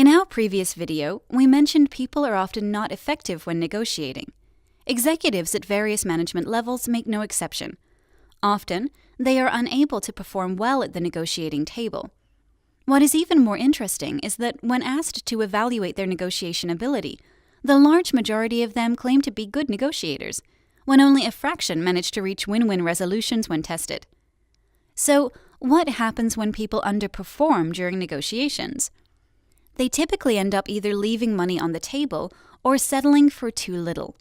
In our previous video, we mentioned people are often not effective when negotiating. Executives at various management levels make no exception. Often, they are unable to perform well at the negotiating table. What is even more interesting is that when asked to evaluate their negotiation ability, the large majority of them claim to be good negotiators, when only a fraction manage to reach win-win resolutions when tested. So, what happens when people underperform during negotiations? They typically end up either leaving money on the table or settling for too little.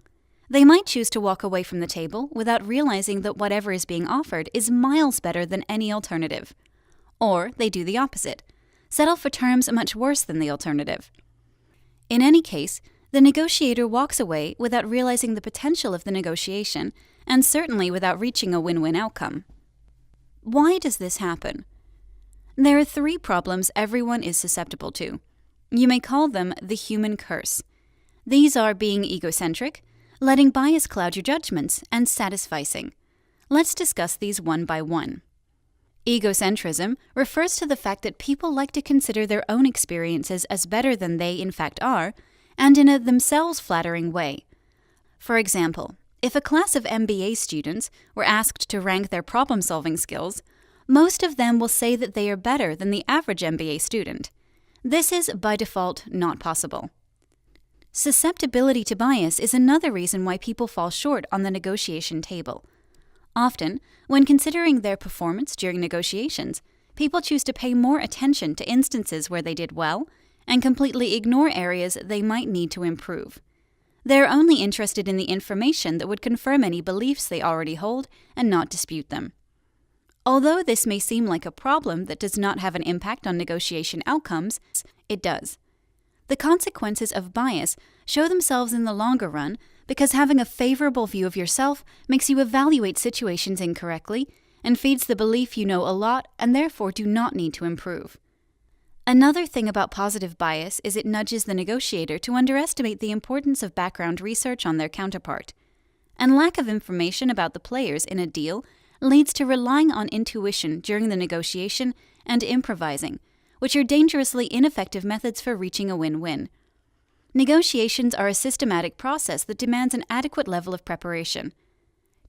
They might choose to walk away from the table without realizing that whatever is being offered is miles better than any alternative. Or they do the opposite, settle for terms much worse than the alternative. In any case, the negotiator walks away without realizing the potential of the negotiation, and certainly without reaching a win-win outcome. Why does this happen? There are 3 problems everyone is susceptible to. You may call them the human curse. These are being egocentric, letting bias cloud your judgments, and satisficing. Let's discuss these one by one. Egocentrism refers to the fact that people like to consider their own experiences as better than they in fact are, and in a themselves flattering way. For example, if a class of MBA students were asked to rank their problem-solving skills, most of them will say that they are better than the average MBA student. This is, by default, not possible. Susceptibility to bias is another reason why people fall short on the negotiation table. Often, when considering their performance during negotiations, people choose to pay more attention to instances where they did well and completely ignore areas they might need to improve. They're only interested in the information that would confirm any beliefs they already hold and not dispute them. Although this may seem like a problem that does not have an impact on negotiation outcomes, it does. The consequences of bias show themselves in the longer run because having a favorable view of yourself makes you evaluate situations incorrectly and feeds the belief you know a lot and therefore do not need to improve. Another thing about positive bias is it nudges the negotiator to underestimate the importance of background research on their counterpart. And lack of information about the players in a deal leads to relying on intuition during the negotiation and improvising, which are dangerously ineffective methods for reaching a win-win. Negotiations are a systematic process that demands an adequate level of preparation.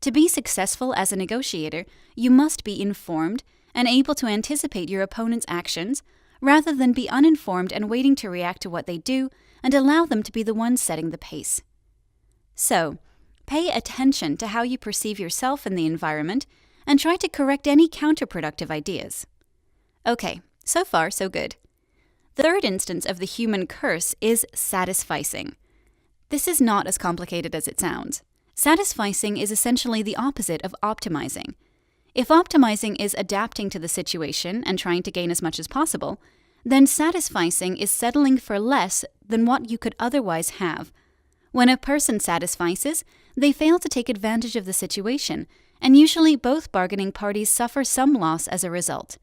To be successful as a negotiator, you must be informed and able to anticipate your opponent's actions, rather than be uninformed and waiting to react to what they do and allow them to be the ones setting the pace. So, pay attention to how you perceive yourself in the environment and try to correct any counterproductive ideas. Okay, so far so good. The third instance of the human curse is satisficing. This is not as complicated as it sounds. Satisficing is essentially the opposite of optimizing. If optimizing is adapting to the situation and trying to gain as much as possible, then satisficing is settling for less than what you could otherwise have. When a person satisfices, they fail to take advantage of the situation, and usually both bargaining parties suffer some loss as a result.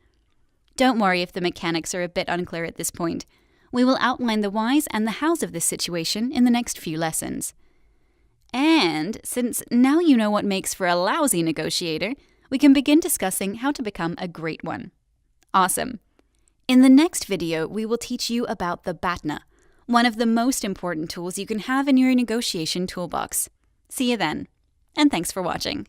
Don't worry if the mechanics are a bit unclear at this point. We will outline the whys and the hows of this situation in the next few lessons. And since now you know what makes for a lousy negotiator, we can begin discussing how to become a great one. Awesome! In the next video, we will teach you about the BATNA, one of the most important tools you can have in your negotiation toolbox. See you then, and thanks for watching.